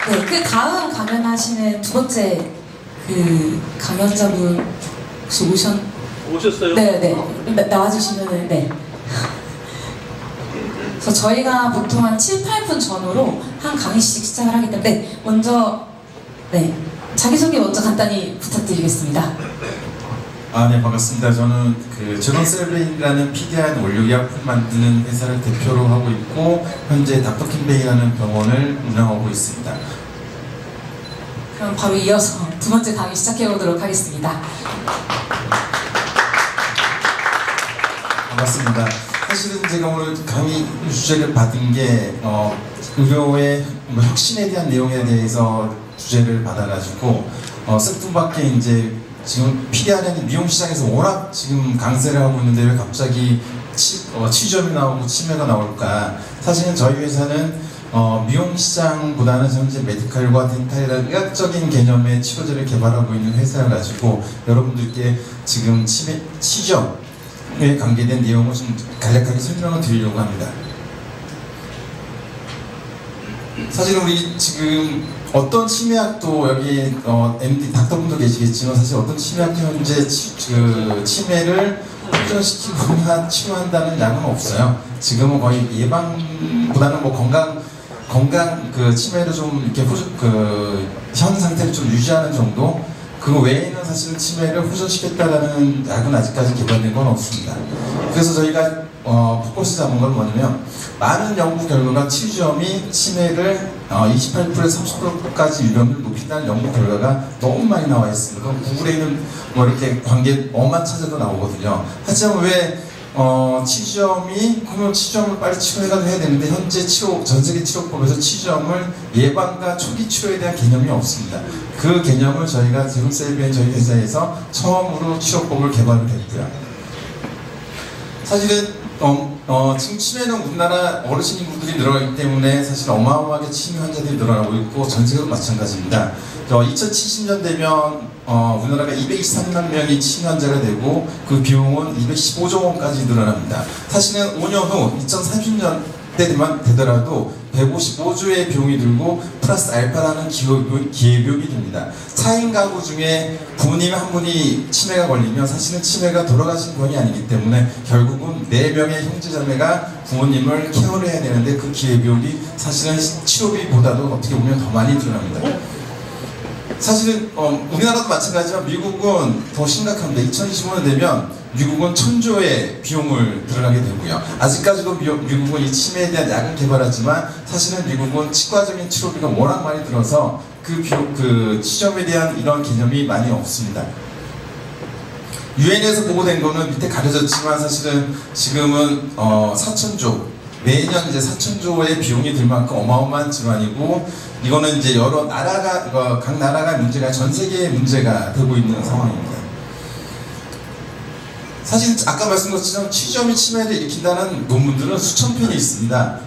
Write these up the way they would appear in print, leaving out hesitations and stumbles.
네, 그 다음 강연하시는 두 번째 그 강연자분 혹시 오셨어요? 네. 나와주시면은 네. 그래서 저희가 보통 한 7, 8분 전후로 한 강의씩 시작을 하기 때문에 먼저 자기소개 먼저 간단히 부탁드리겠습니다. 네, 반갑습니다. 저는 그 제논셀베이라는 PD한 원료의약품 만드는 회사를 대표로 하고 있고 현재 닥터킴베이라는 병원을 운영하고 있습니다. 그럼 바로 이어서 두 번째 강의 시작해 보도록 하겠습니다. 반갑습니다. 사실은 제가 오늘 강의 주제를 받은 게 의료의 혁신에 대한 내용에 대해서 주제를 받아가지고 뜻밖의 이제 지금 PD하는 미용 시장에서 워낙 지금 강세를 하고 있는데 왜 갑자기 치주염이 나오고 치매가 나올까? 사실은 저희 회사는 미용 시장보다는 현재 메디칼과 덴탈이라는 의학적인 개념의 치료제를 개발하고 있는 회사여가지고 여러분들께 지금 치주염에 관계된 내용을 좀 간략하게 설명을 드리려고 합니다. 사실 우리 지금 어떤 치매약도 여기 MD 닥터분도 계시겠지만 사실 어떤 치매약도 현재 치매를 호전시키거나 치료한다는 약은 없어요. 지금은 거의 예방보다는 뭐 건강 그 치매를 좀 이렇게 현 상태를 좀 유지하는 정도. 그 외에는 사실은 치매를 호전시켰다라는 약은 아직까지 개발된 건 없습니다. 그래서 저희가 포커스 잡은 건 뭐냐면 많은 연구 결과가 치주염이 치매를 28%에서 30%까지 위험을 높인다는 연구 결과가 너무 많이 나와 있습니다. 그럼 구글에는 뭐 이렇게 관계어만 찾아도 나오거든요. 하지만 왜 그러면 치주염을 빨리 치료해가지고 해야 되는데 현재 전 세계 치료법에서 치주염을 예방과 초기 치료에 대한 개념이 없습니다. 그 개념을 저희가 제논셀베이 저희 회사에서 처음으로 치료법을 개발을 했고요. 사실은 지금 치매는 우리나라 어르신 인구들이 늘어나기 때문에 사실 어마어마하게 치매 환자들이 늘어나고 있고 전 세계도 마찬가지입니다. 2070년 되면 우리나라가 223만 명이 치매 환자가 되고 그 비용은 215조 원까지 늘어납니다. 사실은 5년 후 2030년 때만 되더라도 155조의 비용이 들고 플러스 알파라는 기회비용이 듭니다. 4인 가구 중에 부모님 한 분이 치매가 걸리면 사실은 치매가 돌아가신 건이 아니기 때문에 결국은 4명의 형제자매가 부모님을 케어를 해야 되는데 그 기회비용이 사실은 치료비보다도 어떻게 보면 더 많이 들어갑니다. 사실은 우리나라도 마찬가지지만 미국은 더 심각합니다. 2025년 되면 미국은 1000조의 비용을 들어가게 되고요. 아직까지도 미국은 이 치매에 대한 약을 개발하지만 사실은 미국은 치과적인 치료비가 워낙 많이 들어서 그 치주염에 대한 이런 개념이 많이 없습니다. 유엔에서 보고된 거는 밑에 가려졌지만 사실은 지금은 4,000조 매년 이제 4,000조의 비용이 들 만큼 어마어마한 질환이고 이거는 이제 여러 나라가 각 나라가 문제가 전 세계의 문제가 되고 있는 상황입니다. 사실 아까 말씀드린 것처럼 치주염이 치매를 일으킨다는 논문들은 수천 편이 있습니다.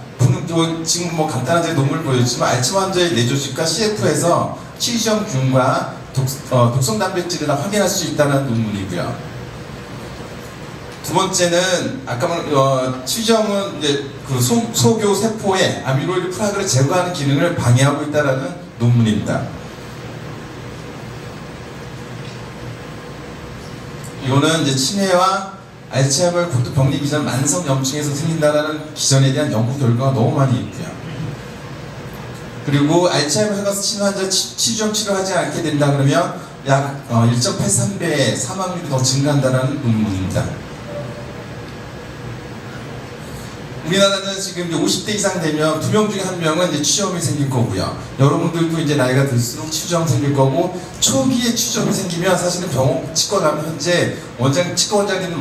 지금 뭐 간단한 논문을 보여줬지만 알츠하이머 환자의 뇌조직과 CF에서 치주염균과 독성 단백질을 확인할 수 있다는 논문이고요. 두 번째는 아까 치주염은 이제 그 소교 세포의 아밀로이드 플라그를 제거하는 기능을 방해하고 있다는 논문입니다. 이거는 이제 치매와 알츠하이머 골드 병리 기전 만성 염증에서 생긴다라는 기전에 대한 연구 결과가 너무 많이 있고요. 그리고 알츠하이머 혈관 치매 환자 치주염 치료하지 않게 된다 그러면 약 1.83배의 사망률이 더 증가한다는 논문입니다. 우리나라는 지금 이제 50대 이상 되면 2명 중에 1명은 이제 치주염이 생길 거고요. 여러분들도 이제 나이가 들수록 치주염 생길 거고 초기에 치주염이 생기면 사실은 병원 치과 가면 현재 치과 원장님들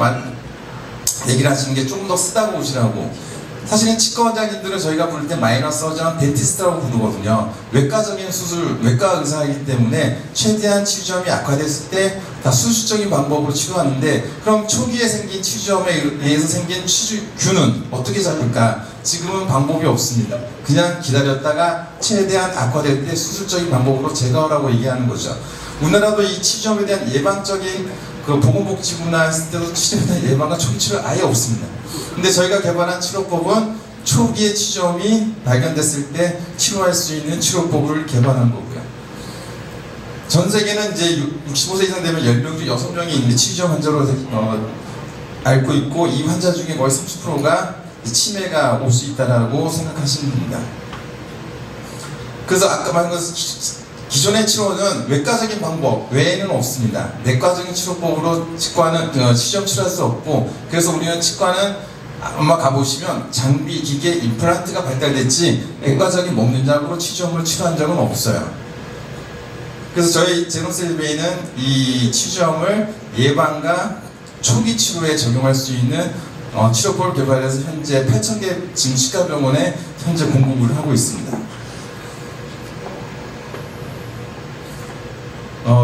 얘기를 하시는 게 조금 더 쓰다고 오시라고. 사실은 치과 원장님들은 저희가 부를 때 마이너 서전 덴티스트라고 부르거든요. 외과적인 수술, 외과 의사이기 때문에 최대한 치주염이 악화됐을 때 다 수술적인 방법으로 치료하는데 그럼 초기에 생긴 치주염에 의해서 생긴 치주균은 어떻게 잡을까? 지금은 방법이 없습니다. 그냥 기다렸다가 최대한 악화될 때 수술적인 방법으로 제거하라고 얘기하는 거죠. 우리나라도 이 치주염에 대한 예방적인 그 보건복지부나 했을 때도 치료에 대한 예방과 초기 치료 아예 없습니다. 근데 저희가 개발한 치료법은 초기의 치주염이 발견됐을 때 치료할 수 있는 치료법을 개발한 거고요. 전 세계는 이제 65세 이상 되면 10명 중 6명이 있는 치주염 환자로 앓고 있고, 이 환자 중에 거의 30%가 치매가 올 수 있다고 생각하시면 됩니다. 그래서 아까 말한 것은 기존의 치료는 외과적인 방법 외에는 없습니다. 내과적인 치료법으로 치주염 치료할 수 없고, 그래서 우리는 치과는 아마 가보시면 장비, 기계, 임플란트가 발달됐지 외과적인 먹는약으로 치주염을 치료한 적은 없어요. 그래서 저희 제노셀베이는 이 치주염을 예방과 초기 치료에 적용할 수 있는 치료법을 개발해서 현재 8,000개 증시가병원에 현재 공급을 하고 있습니다.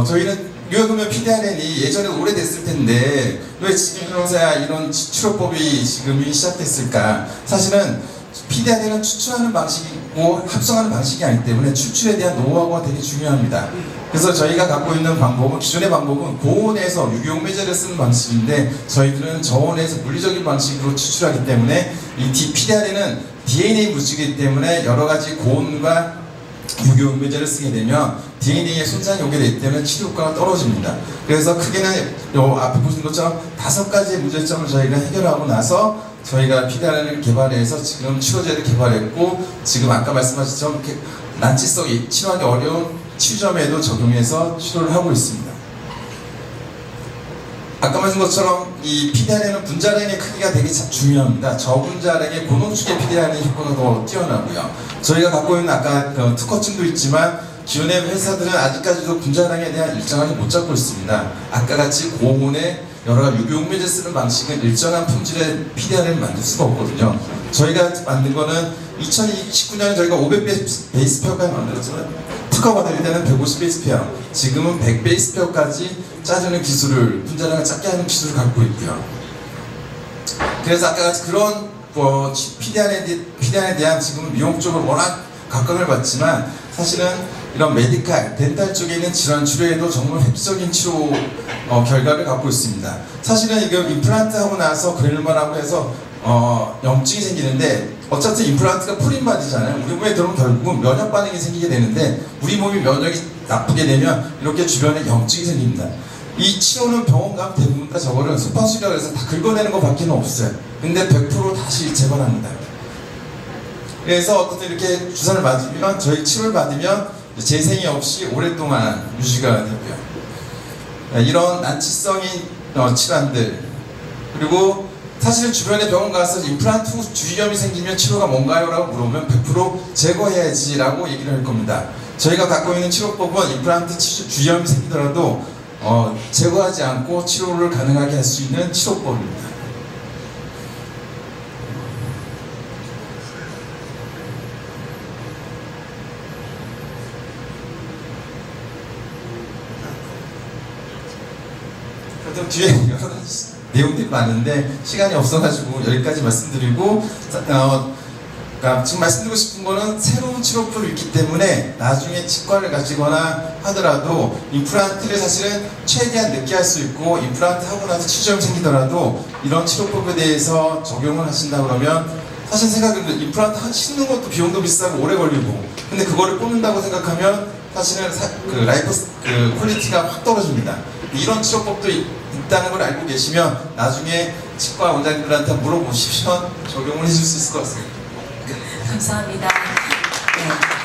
저희는 유해금연 PDRN이 예전에 오래됐을 텐데 왜 지금서야 이런 치료법이 지금이 시작됐을까? 사실은 PDRN은 추출하는 방식이고 합성하는 방식이 아니기 때문에 추출에 대한 노하우가 되게 중요합니다. 그래서 저희가 갖고 있는 방법은, 기존의 방법은 고온에서 유기용매제를 쓰는 방식인데 저희들은 저온에서 물리적인 방식으로 추출하기 때문에 이 PDRN은 DNA 물질이기 때문에 여러 가지 고온과 유기용매제를 쓰게 되면 DNA에 손상이 오게 되기 때문에 치료 효과가 떨어집니다. 그래서 크게는 요 앞에 보신 것처럼 5가지의 문제점을 저희가 해결하고 나서 저희가 PDRN을 개발해서 지금 치료제를 개발했고, 지금 아까 말씀하신 것처럼 난치성이 치료하기 어려운 치주염에도 적용해서 치료를 하고 있습니다. 아까 말씀 것처럼 이 PDRN은 분자량의 크기가 되게 중요합니다. 저분자량의 고농축의 PDRN 효과가 더 뛰어나고요. 저희가 갖고 있는 아까 특허증도 있지만 기존의 회사들은 아직까지도 분자량에 대한 일정하게 못 잡고 있습니다. 아까 같이 고온에 여러 가지 유기용매제 쓰는 방식은 일정한 품질의 PDRN을 만들 수가 없거든요. 저희가 만든 거는 2019년에 저희가 500베이스페어까지 만들었지만 특허 받을 때는 150베이스페어, 지금은 100베이스페어까지 짜주는 기술을, 분자량을 작게 하는 기술을 갖고 있고요. 그래서 아까 같이 그런 PDRN에 대한 지금 미용 쪽은 워낙 각광을 받지만 사실은 이런 메디칼, 덴탈 쪽에 있는 질환 치료에도 정말 획기적인 치료 결과를 갖고 있습니다. 사실은 이거 임플란트 하고 나서 그릴만하고 해서 염증이 생기는데, 어차피 임플란트가 풀임마디잖아요. 우리 몸에 들어오면 결국은 면역 반응이 생기게 되는데, 우리 몸이 면역이 나쁘게 되면 이렇게 주변에 염증이 생깁니다. 이 치료는 병원 가면 대부분 다 저거를 소파수라고 해서 다 긁어내는 것 밖에는 없어요. 근데 100% 다시 재발합니다. 그래서 어떻게 이렇게 주사를 맞으면, 저희 치료를 받으면 재생이 없이 오랫동안 유지가 되고요. 이런 난치성인 질환들, 그리고 사실 주변에 병원 가서 임플란트 후 주위염이 생기면 치료가 뭔가요? 라고 물어보면 100% 제거해야지 라고 얘기를 할 겁니다. 저희가 갖고 있는 치료법은 임플란트 주위염이 생기더라도 제거하지 않고 치료를 가능하게 할 수 있는 치료법입니다. 뒤에 여러 가지 내용들이 많은데 시간이 없어가지고 여기까지 말씀드리고, 그러니까 지금 말씀드리고 싶은 거는 새로운 치료법이 있기 때문에 나중에 치과를 가시거나 하더라도 임플란트를 사실은 최대한 늦게 할 수 있고, 임플란트 하고 나서 치주염이 생기더라도 이런 치료법에 대해서 적용을 하신다 그러면, 사실 생각해보면 임플란트 씻는 것도 비용도 비싸고 오래 걸리고, 근데 그거를 뽑는다고 생각하면 사실은 퀄리티가 확 떨어집니다. 이런 치료법도 있다는 걸 알고 계시면 나중에 치과 원장님들한테 물어보시면 적용을 해줄 수 있을 것 같습니다. 감사합니다. 네.